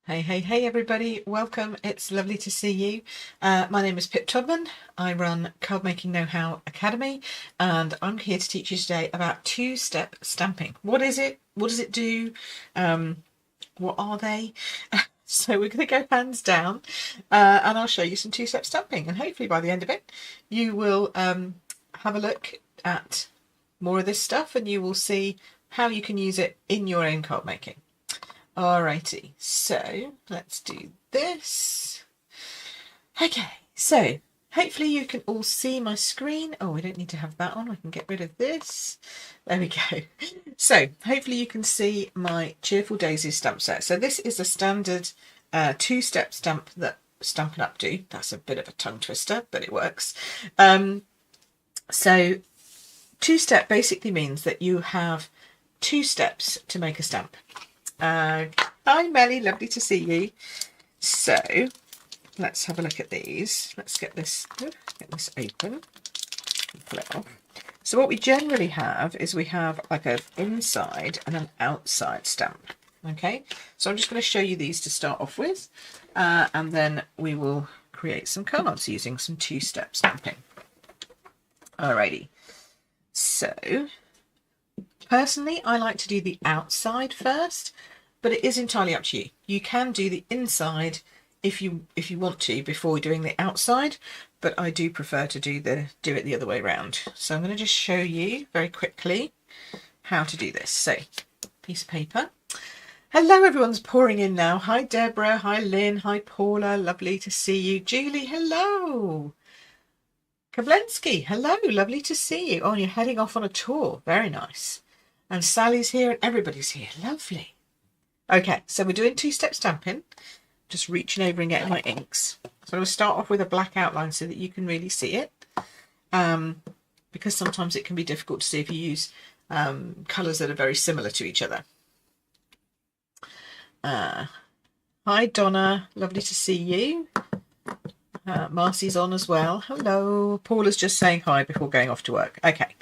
Hey everybody, welcome. It's lovely to see you. My name is Pip Todman. I run Card Making Know-How Academy and I'm here to teach you today about two-step stamping. What is it? What does it do? What are they? So we're going to go hands down and I'll show you some two-step stamping, and hopefully by the end of it you will have a look at more of this stuff and you will see how you can use it in your own card making. Alrighty, so let's do this. Okay, so hopefully you can all see my screen. Oh, we don't need to have that on. I can get rid of this. There we go. So hopefully you can see my Cheerful Daisies stamp set. So this is a standard two-step stamp that Stampin' Up! Do. That's a bit of a tongue twister, but it works. So two-step basically means that you have two steps to make a stamp. Hi Melly, lovely to see you. So let's have a look at these. Let's get this open and pull it off. So what we generally have is we have like an inside and an outside stamp. Okay, so I'm just going to show you these to start off with, and then we will create some cards using some two-step stamping. Alrighty, so personally, I like to do the outside first, but it is entirely up to you. You can do the inside if you want to before doing the outside, but I do prefer to do it the other way around. So I'm going to just show you very quickly how to do this. So, piece of paper. Hello, everyone's pouring in now. Hi Deborah, hi Lynn, hi Paula, lovely to see you. Julie, hello. Kablensky, hello, lovely to see you. Oh, you're heading off on a tour. Very nice. And Sally's here and everybody's here. Lovely. Okay, so we're doing two-step stamping. Just reaching over and getting my inks. So I'll start off with a black outline so that you can really see it. Because sometimes it can be difficult to see if you use colours that are very similar to each other. Hi Donna, lovely to see you. Marcy's on as well. Hello. Paula's just saying hi before going off to work. Okay,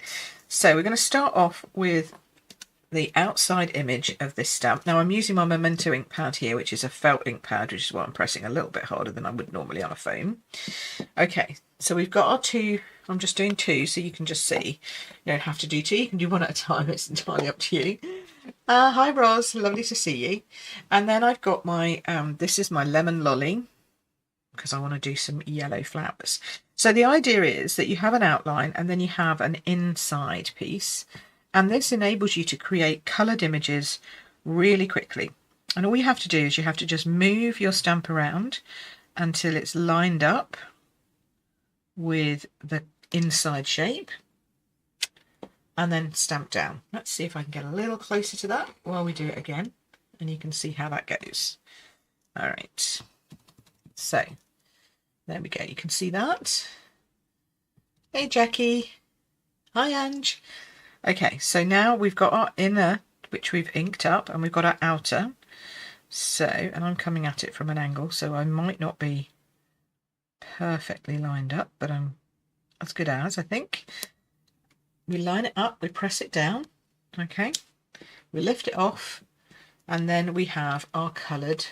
so we're going to start off with the outside image of this stamp. Now I'm using my Memento ink pad here, which is a felt ink pad, which is why I'm pressing a little bit harder than I would normally on a foam. Okay, so we've got our two. I'm just doing two so you can just see. You don't have to do two, you can do one at a time. It's entirely up to you. Hi Roz, lovely to see you. And then I've got my, this is my lemon lolly, because I want to do some yellow flowers. So the idea is that you have an outline and then you have an inside piece, and this enables you to create coloured images really quickly. And all you have to do is you have to just move your stamp around until it's lined up with the inside shape and then stamp down. Let's see if I can get a little closer to that while we do it again, and you can see how that goes. All right, so there we go, you can see that. Hey Jackie, hi Ange. Okay, so now we've got our inner, which we've inked up, and we've got our outer. So, and I'm coming at it from an angle, so I might not be perfectly lined up, but I'm as good as, I think. We line it up, we press it down, okay, we lift it off, and then we have our coloured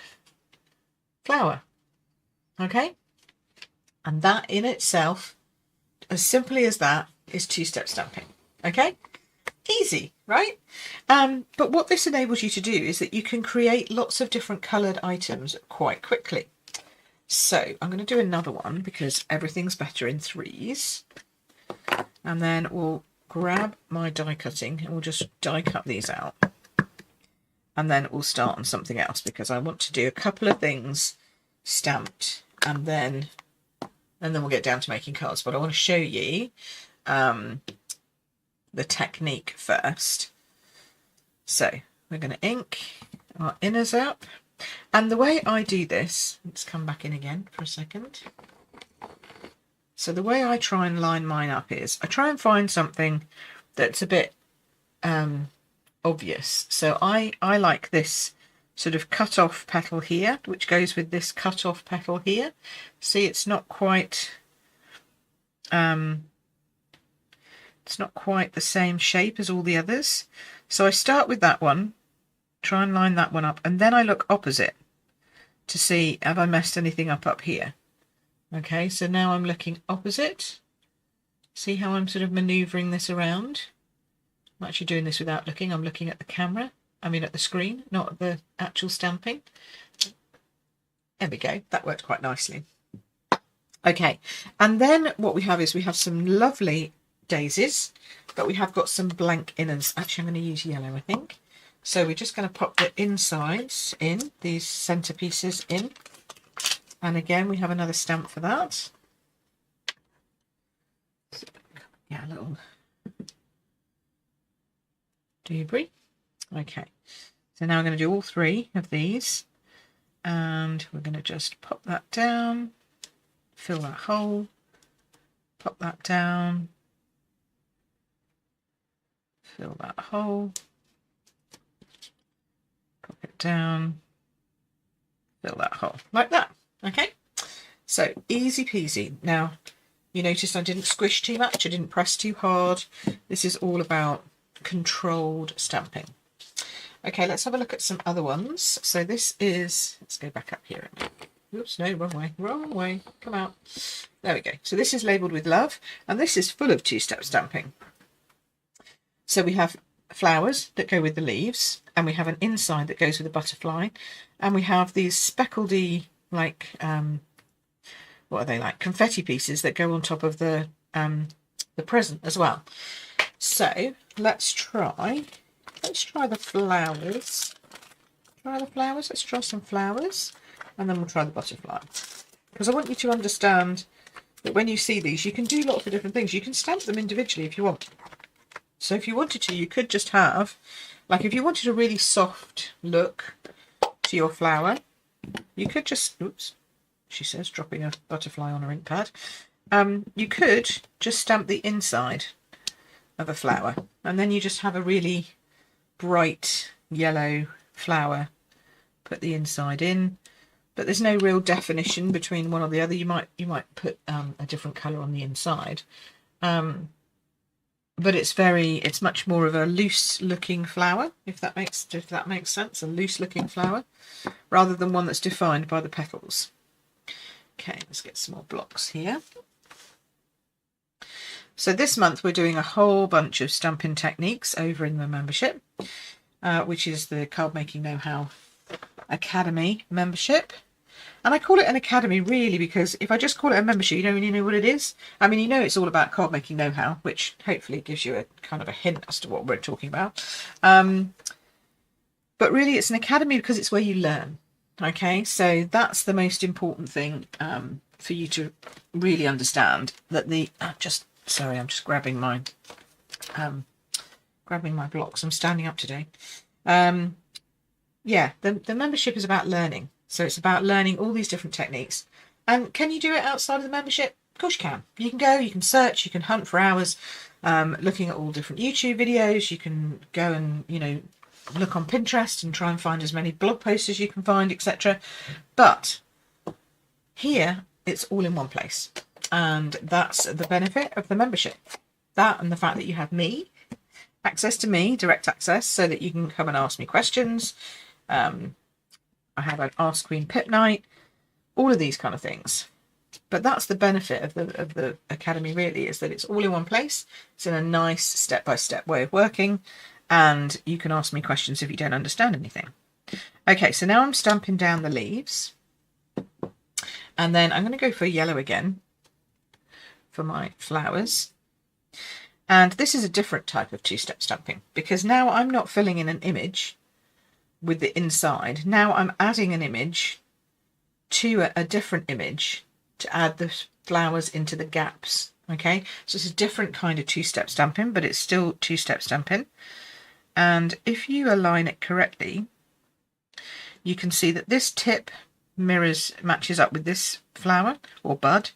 flower, okay, and that in itself, as simply as that, is two-step stamping. Okay, easy, right? But what this enables you to do is that you can create lots of different coloured items quite quickly. So I'm going to do another one because everything's better in threes, and then we'll grab my die cutting and we'll just die cut these out, and then we'll start on something else because I want to do a couple of things stamped, and then we'll get down to making cards. But I want to show you the technique first. So we're going to ink our inners up, and the way I do this, let's come back in again for a second. So the way I try and line mine up is I try and find something that's a bit obvious. So I like this sort of cut off petal here, which goes with this cut off petal here. See, it's not quite the same shape as all the others. So I start with that one, try and line that one up, and then I look opposite. to see, have I messed anything up here? Okay, so now I'm looking opposite. See how I'm sort of manoeuvring this around? I'm actually doing this without looking. I'm looking at the camera. I mean at the screen, not at the actual stamping. There we go. That worked quite nicely. Okay, and then what we have is we have some lovely daisies, but we have got some blank inners. Actually, I'm going to use yellow, I think. So we're just going to pop the insides in, these centre pieces in. And again, we have another stamp for that. Yeah, a little debris. Okay, so now I'm going to do all three of these. And we're going to just pop that down, fill that hole, pop that down, fill that hole, pop it down, fill that hole, like that. Okay, so easy peasy. Now, you notice I didn't squish too much, I didn't press too hard. This is all about controlled stamping. Okay, let's have a look at some other ones. So this is, let's go back up here. Oops, no, wrong way, come out. There we go. So this is labelled with love, and this is full of two-step stamping. So we have flowers that go with the leaves, and we have an inside that goes with a butterfly, and we have these speckledy, like, what are they, like confetti pieces that go on top of the present as well. So let's try the flowers. Let's try some flowers, and then we'll try the butterfly. Because I want you to understand that when you see these, you can do lots of different things. You can stamp them individually if you want. So if you wanted to, you could just have, like if you wanted a really soft look to your flower, you could just, oops, she says, dropping a butterfly on her ink pad. You could just stamp the inside of a flower, and then you just have a really bright yellow flower, put the inside in, but there's no real definition between one or the other. You might put a different colour on the inside, but it's much more of a loose looking flower, if that makes sense, a loose looking flower rather than one that's defined by the petals. Okay, let's get some more blocks here. So this month we're doing a whole bunch of stamping techniques over in the membership, which is the Card Making Know-How Academy membership. And I call it an academy really because if I just call it a membership, you don't really know what it is. I mean, you know it's all about card making know-how, which hopefully gives you a kind of a hint as to what we're talking about. But really it's an academy because it's where you learn. Okay, so that's the most important thing for you to really understand, that the... Sorry, I'm just grabbing my blocks. I'm standing up today. Yeah, the membership is about learning. So it's about learning all these different techniques. And can you do it outside of the membership? Of course you can. You can go, you can search, you can hunt for hours, looking at all different YouTube videos. You can go and, you know, look on Pinterest and try and find as many blog posts as you can find, etc. But here, it's all in one place. And that's the benefit of the membership. That and the fact that you have me, access to me, direct access, so that you can come and ask me questions. I have an Ask Queen Pip night, all of these kind of things. But that's the benefit of the academy really, is that it's all in one place. It's in a nice step-by-step way of working, and you can ask me questions if you don't understand anything. Okay, so now I'm stamping down the leaves, and then I'm going to go for yellow again for my flowers. And this is a different type of two-step stamping, because now I'm not filling in an image with the inside. Now I'm adding an image to a different image to add the flowers into the gaps. Okay, so it's a different kind of two-step stamping, but it's still two-step stamping. And if you align it correctly, you can see that this tip matches up with this flower or bud,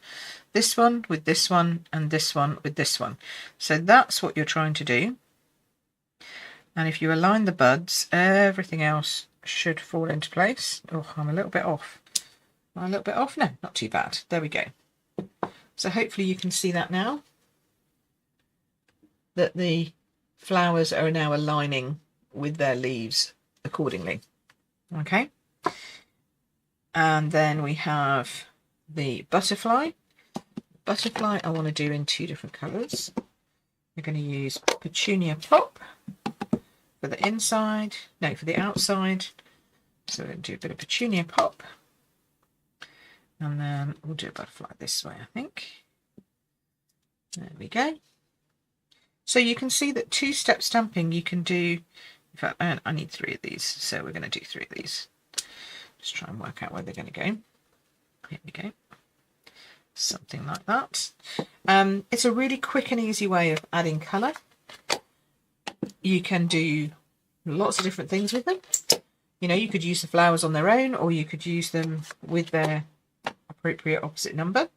this one with this one, and this one with this one. So that's what you're trying to do. And if you align the buds, everything else should fall into place. Oh, I'm a little bit off. Am I a little bit off? No, not too bad. There we go. So hopefully you can see that now, that the flowers are now aligning with their leaves accordingly. Okay. And then we have the butterfly. Butterfly I want to do in 2 different colours. We're going to use Petunia Pop for the inside, no, for the outside. So we're going to do a bit of Petunia Pop. And then we'll do a butterfly this way, I think. There we go. So you can see that 2-step stamping you can do. In fact, I need 3 of these, so we're going to do 3 of these. Just try and work out where they're going to go. Here we go. Something like that. It's a really quick and easy way of adding colour. You can do lots of different things with them. You know, you could use the flowers on their own, or you could use them with their appropriate opposite number.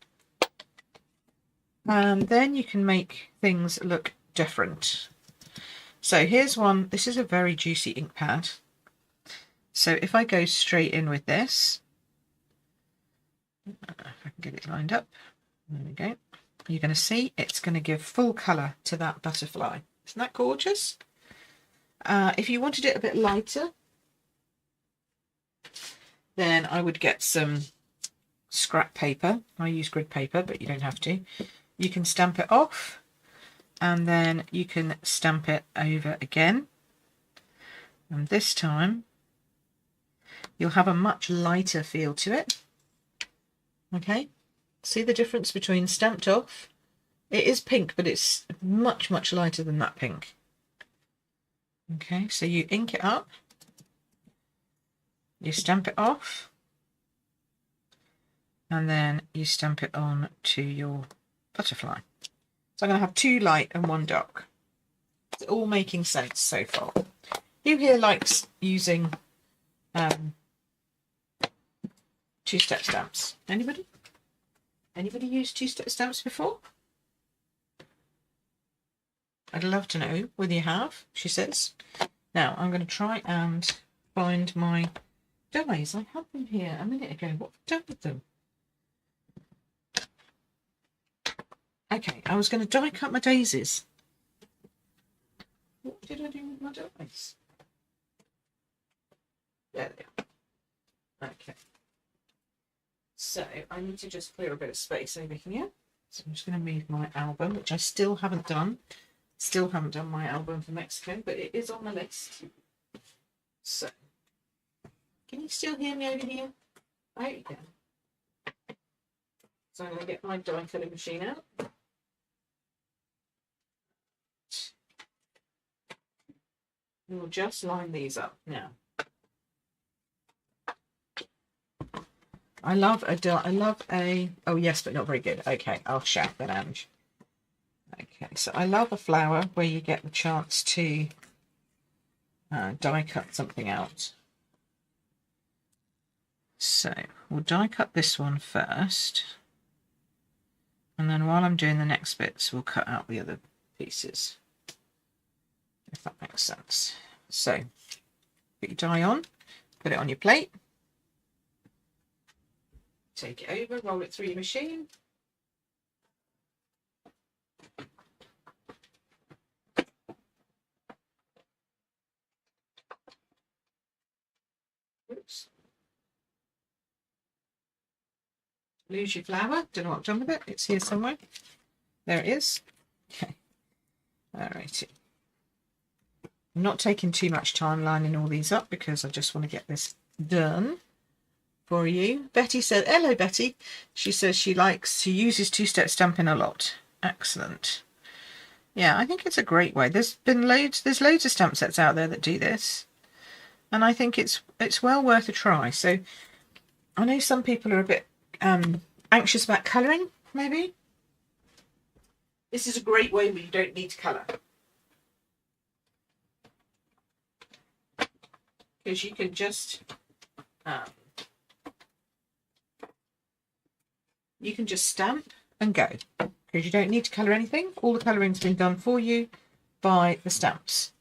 And then you can make things look different. So here's one. This is a very juicy ink pad. So if I go straight in with this, if I can get it lined up, there we go. You're going to see it's going to give full colour to that butterfly. Isn't that gorgeous? If you wanted it a bit lighter, then I would get some scrap paper. I use grid paper, but you don't have to. You can stamp it off, and then you can stamp it over again. And this time, you'll have a much lighter feel to it. Okay, see the difference between stamped off? It is pink, but it's much, much lighter than that pink. Okay, so you ink it up, you stamp it off, and then you stamp it on to your butterfly. So I'm going to have 2 light and 1 dark. It's all making sense so far. Who here likes using 2-step stamps? Anybody? Anybody used 2-step stamps before? I'd love to know whether you have, she says. Now I'm going to try and find my dies. I had them here a minute ago. What have I done with them? Okay, I was going to die cut my daisies. What did I do with my dies? There they are. Okay. So I need to just clear a bit of space over here. So I'm just going to move my album, which I still haven't done. Still haven't done my album for Mexico, but it is on the list. So, can you still hear me over here? I hope you can. So I'm going to get my die cutting machine out. We'll just line these up now. I love a, oh yes, but not very good. Okay, I'll shout that out. Okay, so I love a flower where you get the chance to die cut something out. So we'll die cut this one first, and then while I'm doing the next bits, we'll cut out the other pieces, if that makes sense. So put your die on, put it on your plate, take it over, roll it through your machine. Oops. Lose your flower. Don't know what I've done with it. It's here somewhere. There it is. Okay. Alrighty. I'm not taking too much time lining all these up because I just want to get this done for you. Betty said, hello Betty. She says she uses 2-step stamping a lot. Excellent. Yeah, I think it's a great way. There's loads of stamp sets out there that do this. And I think it's well worth a try. So I know some people are a bit anxious about colouring, maybe. This is a great way where you don't need to colour. Because you can just stamp and go. Because you don't need to colour anything. All the colouring's been done for you by the stamps.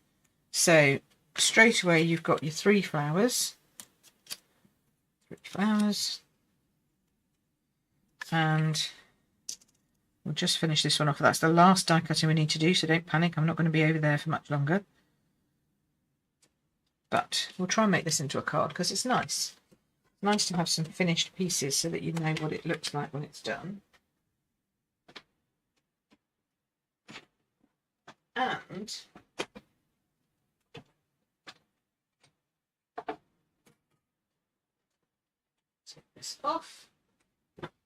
So straight away you've got your 3 flowers. 3 flowers. And we'll just finish this one off. That's the last die cutting we need to do, so don't panic. I'm not going to be over there for much longer. But we'll try and make this into a card because it's nice. nice to have some finished pieces so that you know what it looks like when it's done. And take this off.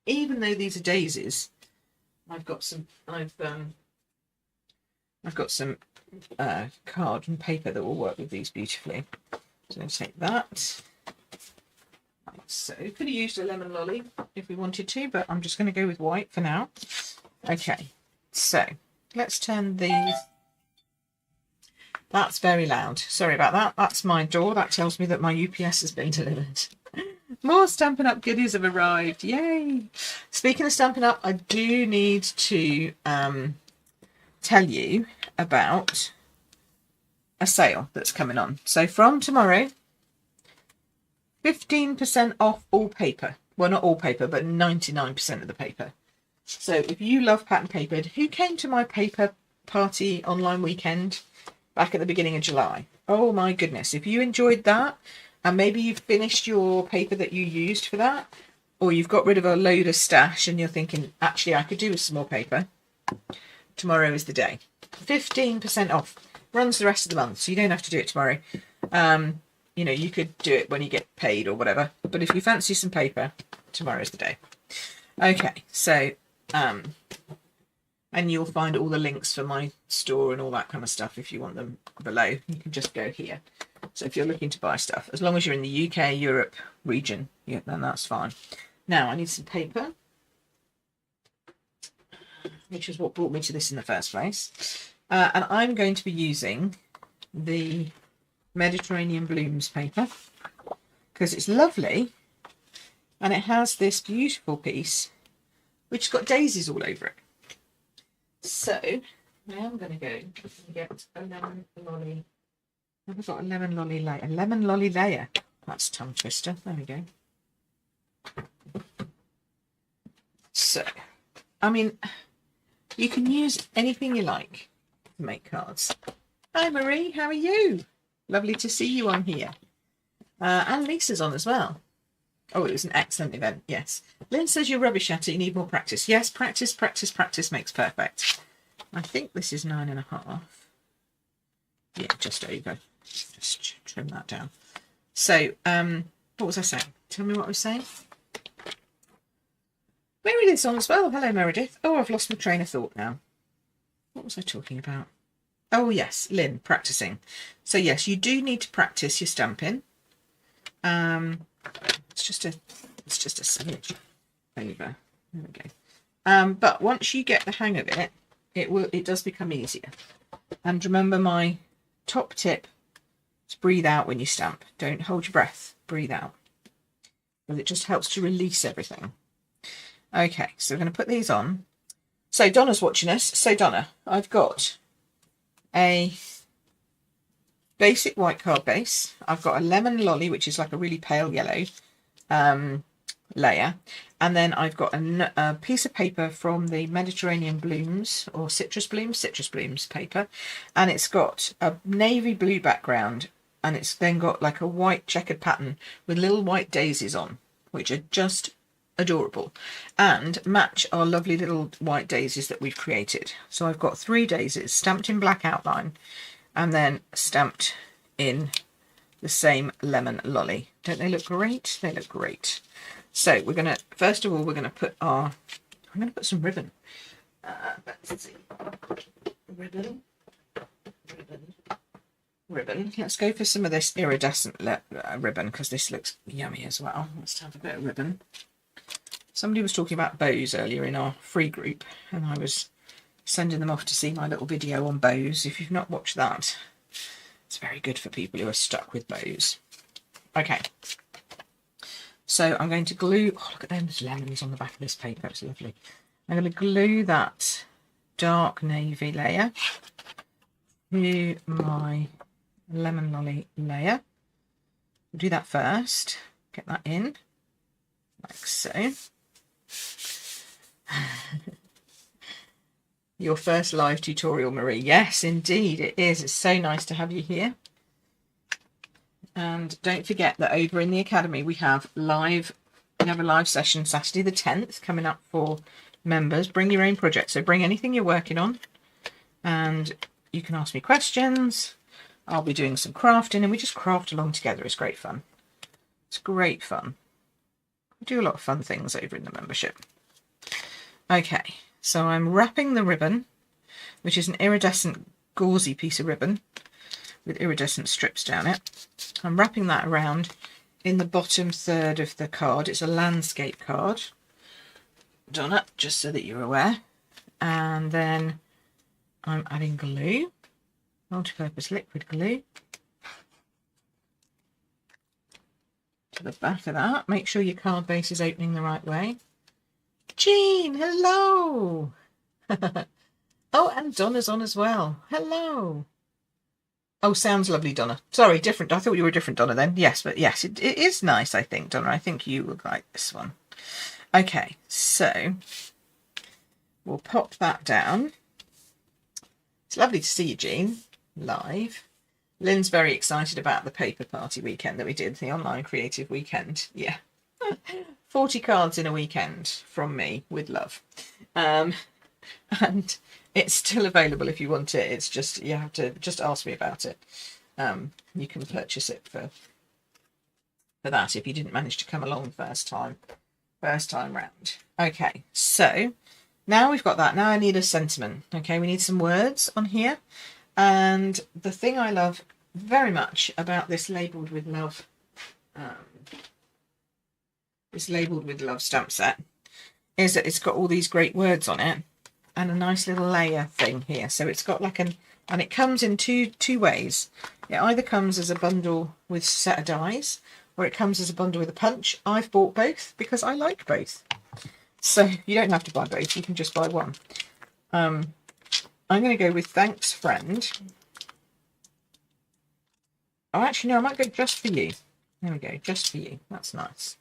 Even though these are daisies, I've got some card and paper that will work with these beautifully. So I'm going to take that. Like so. Could have used a lemon lolly if we wanted to, but I'm just going to go with white for now. Okay, so let's turn these. That's very loud. Sorry about that. That's my door. That tells me that my UPS has been delivered. More Stampin' Up! Goodies have arrived. Yay! Speaking of Stampin' Up!, I do need to tell you about a sale that's coming on. So from tomorrow, 15% off all paper. Well, not all paper, but 99% of the paper. So if you love pattern papered, who came to my paper party online weekend back at the beginning of July? Oh my goodness. If you enjoyed that, and maybe you've finished your paper that you used for that, or you've got rid of a load of stash and you're thinking, actually, I could do with some more paper, tomorrow is the day. 15% off. Runs the rest of the month, so you don't have to do it tomorrow. You know, you could do it when you get paid or whatever. But if you fancy some paper, tomorrow's the day. Okay, so, and you'll find all the links for my store and all that kind of stuff if you want them below. You can just go here. So if you're looking to buy stuff, as long as you're in the UK, Europe region, yeah, then that's fine. Now I need some paper, which is what brought me to this in the first place. And I'm going to be using the Mediterranean Blooms paper because it's lovely and it has this beautiful piece which has got daisies all over it. So now I'm going to go and get a lemon lolly. I've got a lemon lolly layer. A lemon lolly layer. That's a tongue twister. There we go. So, I mean, you can use anything you like to make cards. Hi Marie, how are you? Lovely to see you on here. And Lisa's on as well. Oh, it was an excellent event, yes. Lynn says you're rubbish at it, you need more practice. Yes, practice, practice, practice makes perfect. I think this is 9.5. Yeah, just over. Just trim that down. So, what was I saying? Tell me what I was saying. Meredith's on as well. Hello, Meredith. Oh, I've lost my train of thought now. What was I talking about? Oh, yes, Lynn, practicing. So, yes, you do need to practice your stamping. It's just a smidge over. There we go. But once you get the hang of it, it does become easier. And remember my top tip is breathe out when you stamp. Don't hold your breath. Breathe out. Because it just helps to release everything. Okay, so we're going to put these on. So Donna's watching us. So Donna, I've got a basic white card base. I've got a lemon lolly, which is like a really pale yellow layer. And then I've got a piece of paper from the Mediterranean Blooms or Citrus Blooms paper. And it's got a navy blue background. And it's then got like a white checkered pattern with little white daisies on, which are just adorable and match our lovely little white daisies that we've created. So I've got 3 daisies stamped in black outline and then stamped in the same lemon lolly. Don't they look great? They look great. So we're going to, first of all, we're going to put I'm going to put some ribbon. Let's see. Ribbon. Let's go for some of this iridescent ribbon because this looks yummy as well. Let's have a bit of ribbon. Somebody was talking about bows earlier in our free group and I was sending them off to see my little video on bows. If you've not watched that, it's very good for people who are stuck with bows. Okay, so I'm going to glue, oh look at them, there's lemons on the back of this paper, it's lovely. I'm going to glue that dark navy layer to my lemon lolly layer. We'll do that first, get that in, like so. Your first live tutorial, Marie. Yes, indeed it is. It's so nice to have you here. And don't forget that over in the Academy we have a live session Saturday the 10th coming up for members. Bring your own project, so bring anything you're working on and you can ask me questions. I'll be doing some crafting and we just craft along together. It's great fun. It's great fun. We do a lot of fun things over in the membership. Okay, so I'm wrapping the ribbon, which is an iridescent gauzy piece of ribbon with iridescent strips down it. I'm wrapping that around in the bottom third of the card. It's a landscape card. Done it, just so that you're aware. And then I'm adding glue, multi-purpose liquid glue, to the back of that. Make sure your card base is opening the right way. Jean, hello! Oh, and Donna's on as well. Hello! Oh, sounds lovely, Donna. Sorry, different. I thought you were a different Donna then. Yes, but yes, it is nice, I think, Donna. I think you would like this one. Okay, so we'll pop that down. It's lovely to see you, Jean, live. Lynn's very excited about the paper party weekend that we did, the online creative weekend. Yeah. 40 cards in a weekend from me with love. And it's still available if you want it. It's just, you have to just ask me about it. You can purchase it for that if you didn't manage to come along first time round. Okay, so now we've got that. Now I need a sentiment. Okay, we need some words on here. And the thing I love very much about this Labelled with Love stamp set is that it's got all these great words on it and a nice little layer thing here. So it's got like and it comes in two ways. It either comes as a bundle with a set of dies or it comes as a bundle with a punch. I've bought both because I like both. So you don't have to buy both, you can just buy one. I'm going to go with Thanks Friend. Oh, actually no, I might go Just For You. There we go, Just For You. That's nice.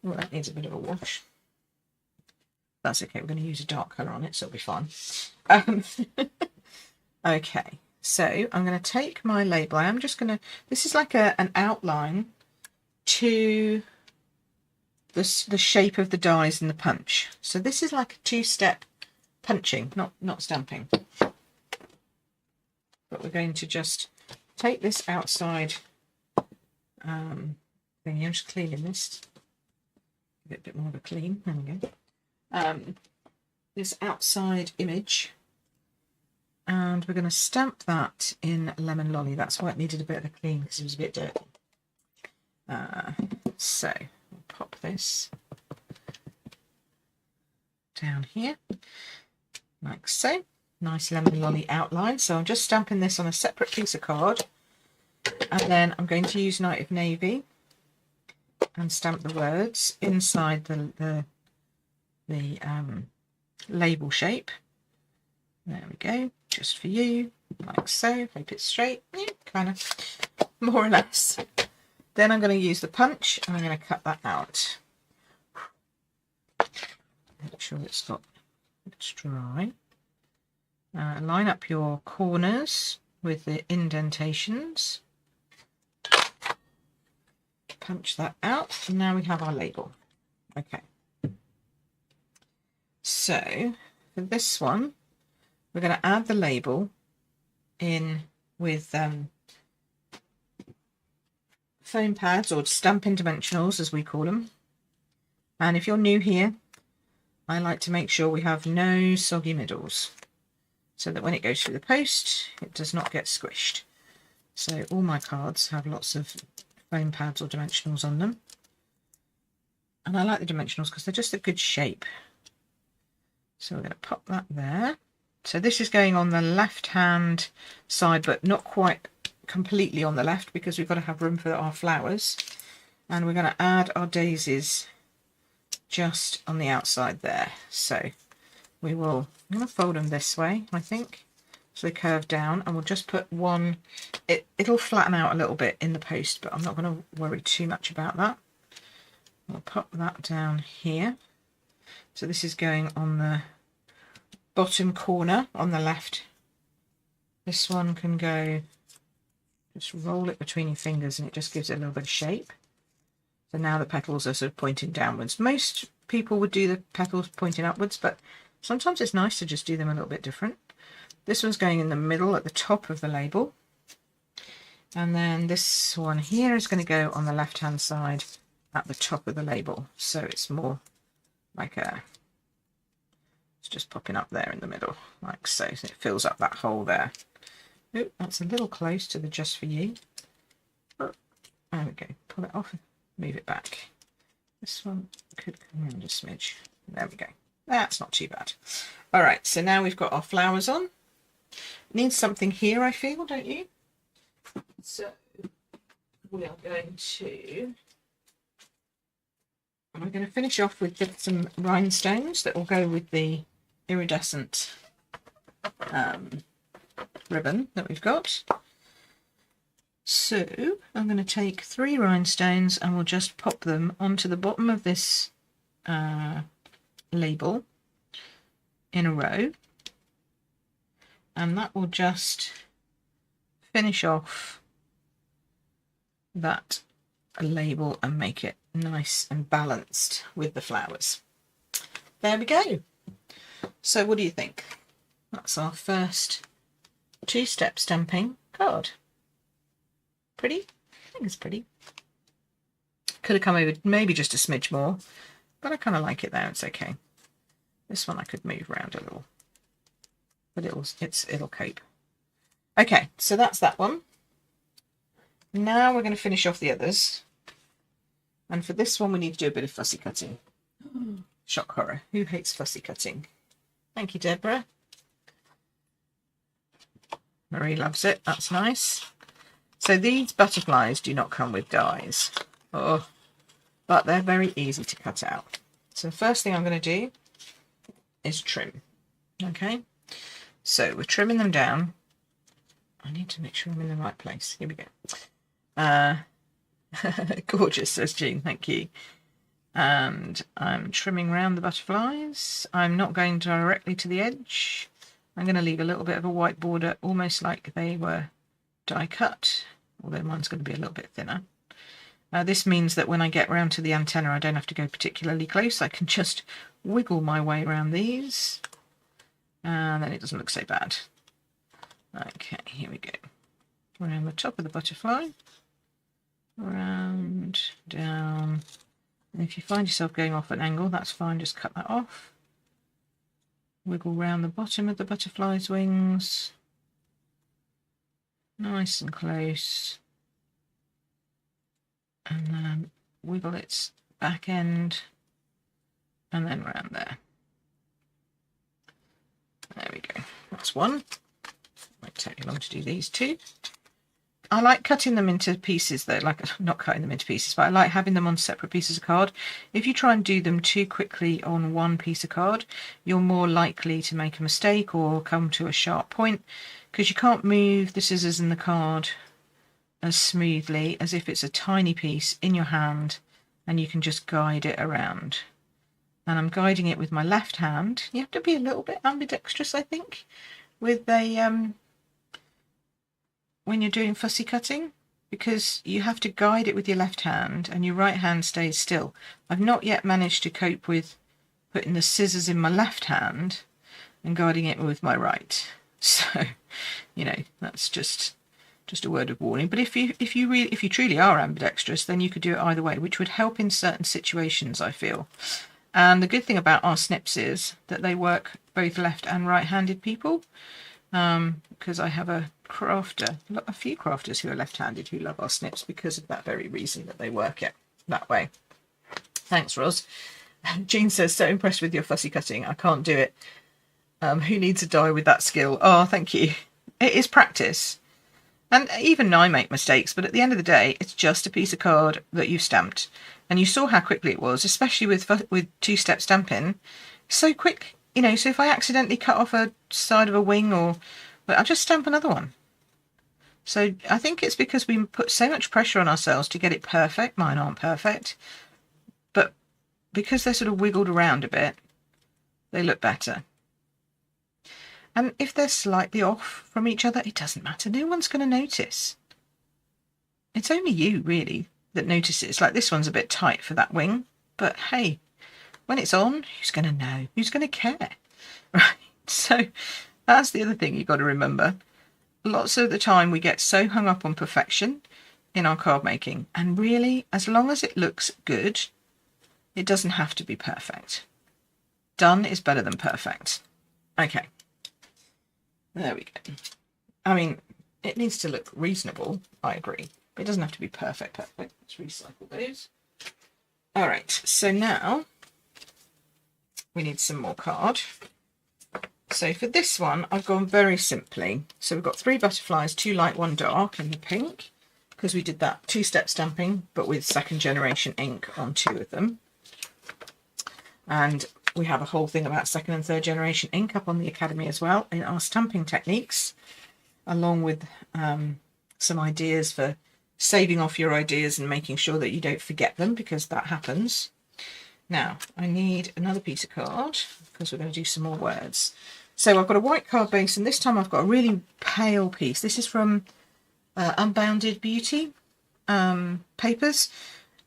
Oh, that needs a bit of a wash. That's okay, we're going to use a dark colour on it, so it'll be fine. Okay, so I'm going to take my label. I am just going to... This is like an outline to the shape of the dies and the punch. So this is like a two-step punching, not stamping. But we're going to just take this outside thingy. I'm just cleaning this. Give it a bit more of a clean. There we go. This outside image, and we're going to stamp that in Lemon Lolly. That's why it needed a bit of a clean, because it was a bit dirty. So we'll pop this down here like so. Nice Lemon Lolly outline. So I'm just stamping this on a separate piece of card, and then I'm going to use Night of Navy and stamp the words inside the label shape. There we go, Just For You, like so. Hope it's straight, yeah, kind of, more or less. Then I'm going to use the punch and I'm going to cut that out. Make sure it's dry. Line up your corners with the indentations. Punch that out, and now we have our label. Okay. So for this one, we're going to add the label in with foam pads, or stamping dimensionals as we call them. And if you're new here, I like to make sure we have no soggy middles, so that when it goes through the post, it does not get squished. So all my cards have lots of foam pads or dimensionals on them. And I like the dimensionals because they're just a good shape. So we're going to pop that there. So this is going on the left hand side, but not quite completely on the left, because we've got to have room for our flowers. And we're going to add our daisies just on the outside there. So we will, I'm going to fold them this way, I think, so they curve down, and we'll just put one. It'll flatten out a little bit in the post, but I'm not going to worry too much about that. We'll pop that down here. So this is going on the bottom corner on the left. This one can go Just roll it between your fingers and it just gives it a little bit of shape. So now the petals are sort of pointing downwards. Most people would do the petals pointing upwards, but sometimes it's nice to just do them a little bit different. This one's going in the middle at the top of the label. And then this one here is going to go on the left hand side at the top of the label. So it's more like it's just popping up there in the middle, like so. So it fills up that hole there. Oop, that's a little close to the just for you. Oh, there we go. Pull it off and move it back. This one could come around a smidge. There we go. That's not too bad. All right, so now we've got our flowers on. Needs something here, I feel, don't you? So we are going to... I'm going to finish off with just some rhinestones that will go with the iridescent ribbon that we've got. So I'm going to take 3 rhinestones and we'll just pop them onto the bottom of this label in a row, and that will just finish off that label and make it nice and balanced with the flowers. There we go. So what do you think? That's our first 2-step stamping card. Pretty? I think it's pretty. Could have come over maybe just a smidge more, but I kind of like it there. It's okay. This one I could move around a little, but it'll cope. Okay, so that's that one. Now we're going to finish off the others, and for this one we need to do a bit of fussy cutting. Shock horror. Who hates fussy cutting? Thank you, Deborah. Marie loves it. That's nice. So these butterflies do not come with dies, but they're very easy to cut out. So the first thing I'm going to do is trim. Okay, so we're trimming them down. I need to make sure I'm in the right place. Here we go. Gorgeous, says Jean. Thank you. And I'm trimming around the butterflies. I'm not going directly to the edge. I'm going to leave a little bit of a white border, almost like they were die cut, although mine's going to be a little bit thinner. This means that when I get round to the antenna, I don't have to go particularly close. I can just wiggle my way around these, and then it doesn't look so bad. Okay, here we go. Around the top of the butterfly, round, down. And if you find yourself going off an angle, that's fine, just cut that off. Wiggle round the bottom of the butterfly's wings. Nice and close. And then wiggle its back end, and then round there. There we go. That's one. Might take me long to do these two. I like cutting them into pieces though, like not cutting them into pieces, but I like having them on separate pieces of card. If you try and do them too quickly on one piece of card, you're more likely to make a mistake or come to a sharp point, because you can't move the scissors and the card as smoothly as if it's a tiny piece in your hand and you can just guide it around. And I'm guiding it with my left hand. You have to be a little bit ambidextrous, I think, with a when you're doing fussy cutting, because you have to guide it with your left hand and your right hand stays still. I've not yet managed to cope with putting the scissors in my left hand and guiding it with my right. So, you know, that's just a word of warning. But if you truly are ambidextrous, then you could do it either way, which would help in certain situations, I feel. And the good thing about our snips is that they work both left and right-handed people. Because I have a few crafters who are left-handed who love our snips because of that very reason, that they work it that way. Thanks, Ros. Jean says, so impressed with your fussy cutting. I can't do it. Who needs a die with that skill? Oh, thank you. It is practice. And even I make mistakes, but at the end of the day, it's just a piece of card that you've stamped. And you saw how quickly it was, especially with two-step stamping. So quick. You know, so if I accidentally cut off a side of a wing, but I'll just stamp another one. So I think it's because we put so much pressure on ourselves to get it perfect. Mine aren't perfect, but because they're sort of wiggled around a bit, they look better. And if they're slightly off from each other, it doesn't matter. No one's going to notice. it's only you really that notices. Like this one's a bit tight for that wing, but hey, when it's on, who's going to know? Who's going to care? Right, so that's the other thing you've got to remember. Lots of the time we get so hung up on perfection in our card making, and really, as long as it looks good, it doesn't have to be perfect. Done is better than perfect. Okay, there we go. I mean, it needs to look reasonable, I agree, but it doesn't have to be perfect. Let's recycle those. All right, so now we need some more card. So for this one, I've gone very simply. So we've got 3 butterflies, 2 light, 1 dark in the pink, because we did that 2-step stamping, but with 2nd generation ink on 2 of them. And we have a whole thing about 2nd and 3rd generation ink up on the Academy as well in our stamping techniques, along with some ideas for saving off your ideas and making sure that you don't forget them, because that happens. Now, I need another piece of card because we're going to do some more words. So I've got a white card base, and this time I've got a really pale piece. This is from Unbounded Beauty papers,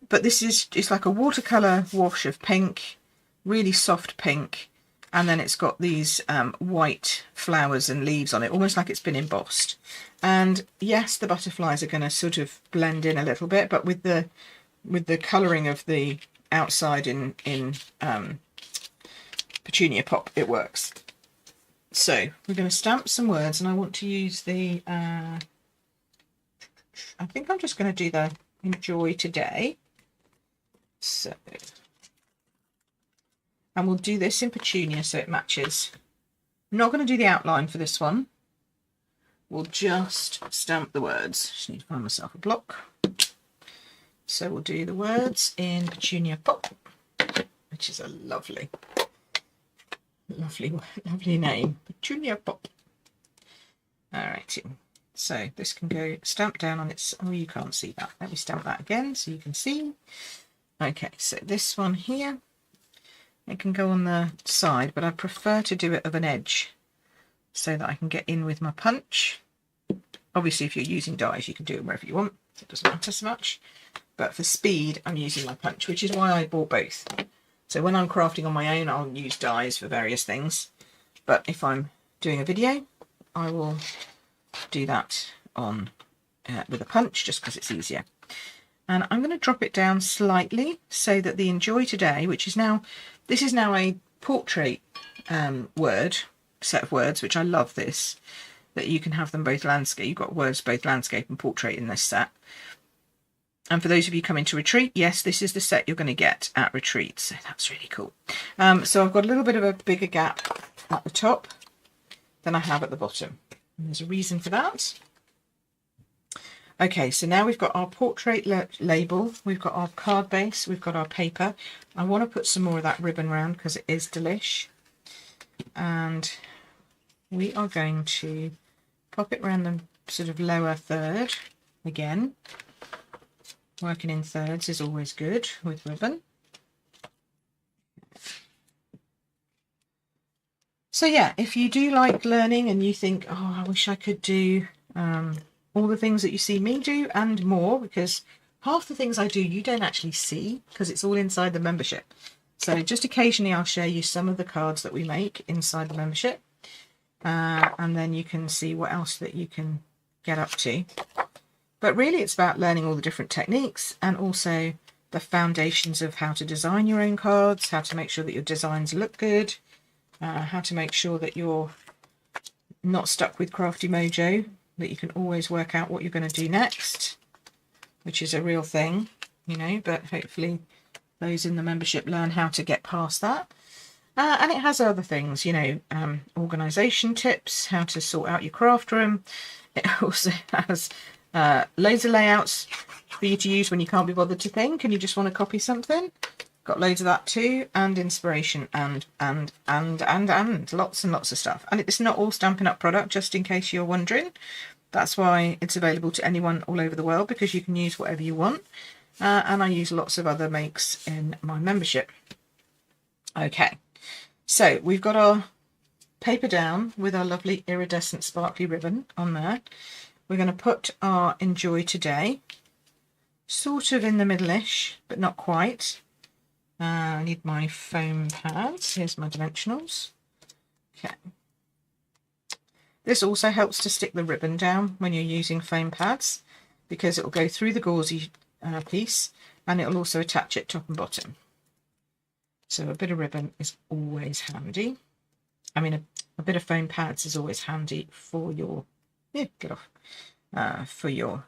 but it's like a watercolour wash of pink, really soft pink, and then it's got these white flowers and leaves on it, almost like it's been embossed. And yes, the butterflies are going to sort of blend in a little bit, but with the colouring of the outside in Petunia Pop, it works. So we're going to stamp some words, and I want to use the I think I'm just going to do the enjoy today. So, and we'll do this in Petunia so it matches. I'm not going to do the outline for this one. We'll just stamp the words. Just need to find myself a block. So we'll do the words in Petunia Pop, which is a lovely name, Petunia Pop. Alrighty, so this can go stamp down on its. Oh, you can't see that. Let me stamp that again so you can see. Okay, so this one here, it can go on the side, but I prefer to do it of an edge so that I can get in with my punch. Obviously, if you're using dies, you can do it wherever you want. So it doesn't matter so much. But for speed, I'm using my punch, which is why I bought both. So when I'm crafting on my own, I'll use dies for various things. But if I'm doing a video, I will do that on with a punch, just because it's easier. And I'm going to drop it down slightly so that the enjoy today, which is now, this is now a portrait set of words, which I love this, that you can have them both landscape. You've got words both landscape and portrait in this set. And for those of you coming to retreat, yes, this is the set you're going to get at retreat. So that's really cool. So I've got a little bit of a bigger gap at the top than I have at the bottom. And there's a reason for that. Okay, so now we've got our portrait label, we've got our card base, we've got our paper. I want to put some more of that ribbon around because it is delish. And we are going to pop it around the sort of lower third again. Working in thirds is always good with ribbon. So yeah, if you do like learning and you think, oh, I wish I could do all the things that you see me do and more, because half the things I do you don't actually see because it's all inside the membership. So just occasionally I'll share you some of the cards that we make inside the membership, and then you can see what else that you can get up to. But really it's about learning all the different techniques and also the foundations of how to design your own cards, how to make sure that your designs look good, how to make sure that you're not stuck with Crafty Mojo, that you can always work out what you're going to do next, which is a real thing, you know, but hopefully those in the membership learn how to get past that. And it has other things, you know, organisation tips, how to sort out your craft room. It also has loads of layouts for you to use when you can't be bothered to think and you just want to copy something. Got loads of that too, and inspiration and lots and lots of stuff. And it's not all Stampin' Up product, just in case you're wondering. That's why it's available to anyone all over the world, because you can use whatever you want. And I use lots of other makes in my membership. Okay, so we've got our paper down with our lovely iridescent sparkly ribbon on there. We're going to put our enjoy today sort of in the middle-ish, but not quite. I need my foam pads. Here's my dimensionals. Okay. This also helps to stick the ribbon down when you're using foam pads, because it will go through the gauzy piece, and it will also attach it top and bottom. So a bit of ribbon is always handy. I mean, a bit of foam pads is always handy for your, for your,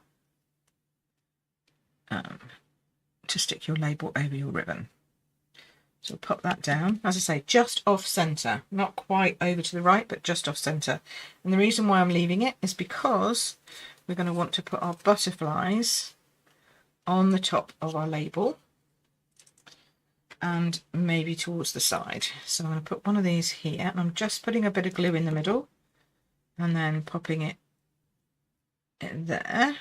to stick your label over your ribbon. So we'll pop that down, as I say, just off centre, not quite over to the right, but just off centre. And the reason why I'm leaving it is because we're going to want to put our butterflies on the top of our label and maybe towards the side. So I'm going to put one of these here, and I'm just putting a bit of glue in the middle and then popping it in there,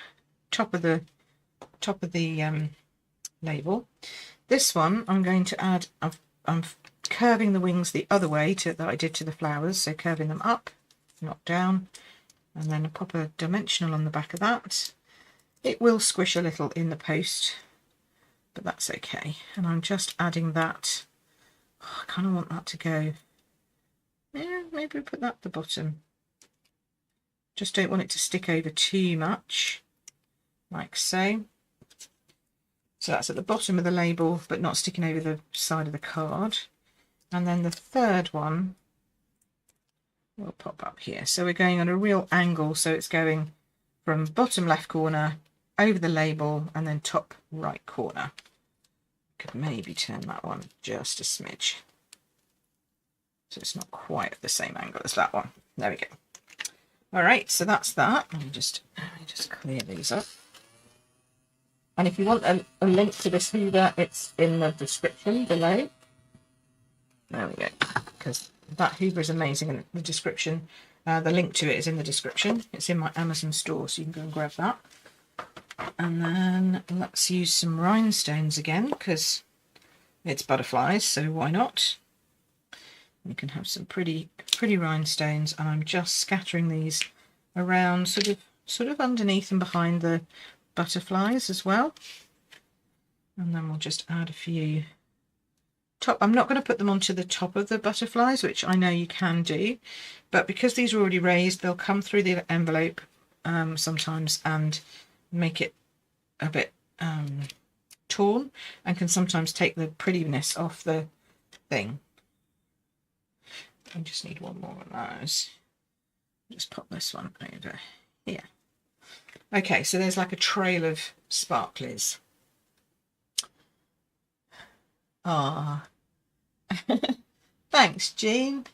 top of the label. This one I'm going to add, I'm curving the wings the other way that I did to the flowers, so curving them up, not down, and then pop a dimensional on the back of that. It will squish a little in the post, but that's okay. And I'm just adding that. Oh, I kind of want that to go, yeah, maybe put that at the bottom. Just don't want it to stick over too much, like so. So that's at the bottom of the label, but not sticking over the side of the card. And then the third one will pop up here. So we're going on a real angle, so it's going from bottom left corner, over the label, and then top right corner. Could maybe turn that one just a smidge, so it's not quite at the same angle as that one. There we go. All right, so that's that. Let me just clear these up. And if you want a link to this Hoover, it's in the description below. There we go, because that Hoover is amazing in the description. The link to it is in the description. It's in my Amazon store, so you can go and grab that. And then let's use some rhinestones again, because it's butterflies, so why not? You can have some pretty rhinestones, and I'm just scattering these around, sort of underneath and behind the butterflies as well. And then we'll just add a few top. I'm not going to put them onto the top of the butterflies, which I know you can do, but because these are already raised, they'll come through the envelope sometimes and make it a bit torn, and can sometimes take the prettiness off the thing. I just need one more of those. Just pop this one over here. Okay, so there's like a trail of sparklies. Ah, thanks, Jean.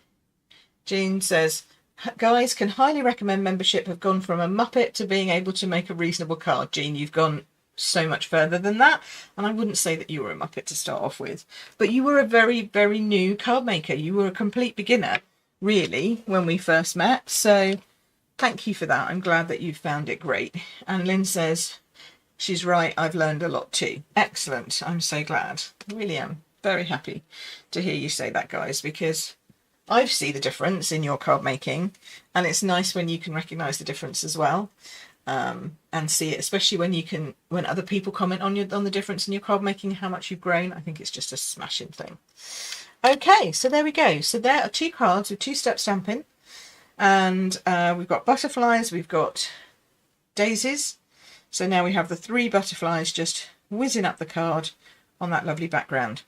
Jean says, guys, can highly recommend membership. Have gone from a Muppet to being able to make a reasonable card. Jean, you've gone so much further than that, and I wouldn't say that you were a Muppet to start off with, but you were a very, very new card maker. You were a complete beginner, really, when we first met, so thank you for that. I'm glad that you found it great. And Lynn says, she's right, I've learned a lot too. Excellent. I'm so glad. I really am. Very happy to hear you say that, guys, because I've seen the difference in your card making, and it's nice when you can recognise the difference as well, and see it, especially when other people comment on the difference in your card making, how much you've grown. I think it's just a smashing thing. Okay, so there we go. So there are 2 cards with 2-step stamping. And we've got butterflies, we've got daisies. So now we have the 3 butterflies just whizzing up the card on that lovely background.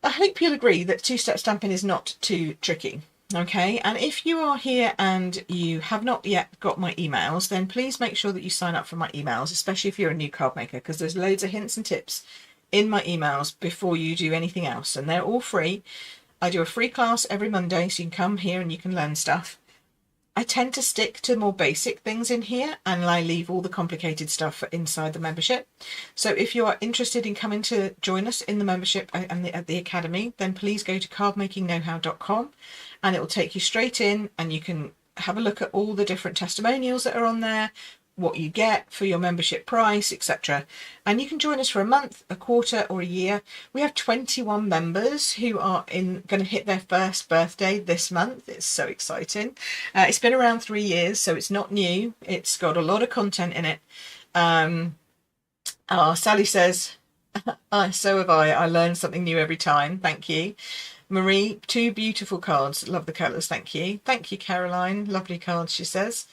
I hope you'll agree that 2-step stamping is not too tricky. Okay, and if you are here and you have not yet got my emails, then please make sure that you sign up for my emails, especially if you're a new card maker, because there's loads of hints and tips in my emails before you do anything else, and they're all free. I do a free class every Monday, so you can come here and you can learn stuff. I tend to stick to more basic things in here, and I leave all the complicated stuff for inside the membership. So if you are interested in coming to join us in the membership and at the academy, then please go to cardmakingknowhow.com, and it will take you straight in, and you can have a look at all the different testimonials that are on there, what you get for your membership price, etc. And you can join us for a month, a quarter, or a year. We have 21 members who are going to hit their first birthday this month. It's so exciting. It's been around 3 years, so it's not new. It's got a lot of content in it. Oh, Sally says, so have I. I learn something new every time. Thank you. Marie, two beautiful cards. Love the colours. Thank you. Thank you, Caroline. Lovely cards, she says.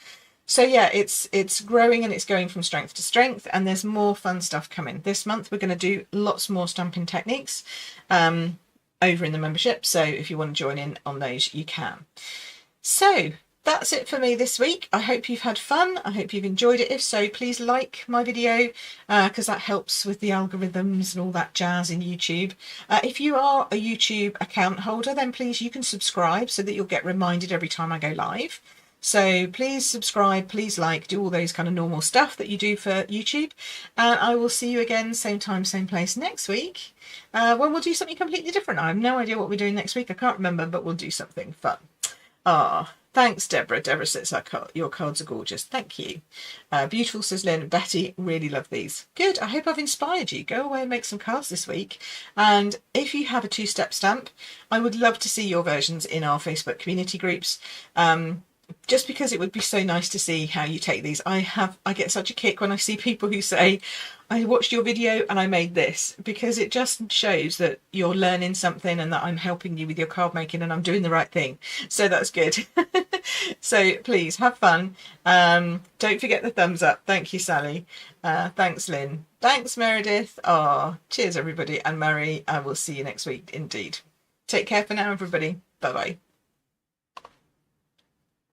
So yeah, it's growing and it's going from strength to strength, and there's more fun stuff coming. This month we're going to do lots more stamping techniques over in the membership. So if you want to join in on those, you can. So that's it for me this week. I hope you've had fun. I hope you've enjoyed it. If so, please like my video because that helps with the algorithms and all that jazz in YouTube. If you are a YouTube account holder, then please you can subscribe so that you'll get reminded every time I go live. So please subscribe, please like, do all those kind of normal stuff that you do for YouTube. And I will see you again, same time, same place next week when we'll do something completely different. I have no idea what we're doing next week. I can't remember, but we'll do something fun. Thanks, Deborah. Deborah says your cards are gorgeous. Thank you. Beautiful, says Lynn. Betty, really love these. Good. I hope I've inspired you. Go away and make some cards this week. And if you have a two-step stamp, I would love to see your versions in our Facebook community groups. Just because it would be so nice to see how you take these. I get such a kick when I see people who say, I watched your video and I made this, because it just shows that you're learning something and that I'm helping you with your card making and I'm doing the right thing. So that's good. So please have fun. Don't forget the thumbs up. Thank you, Sally. Thanks, Lynn. Thanks, Meredith. Cheers, everybody. And Mary, I will see you next week indeed. Take care for now, everybody. Bye-bye.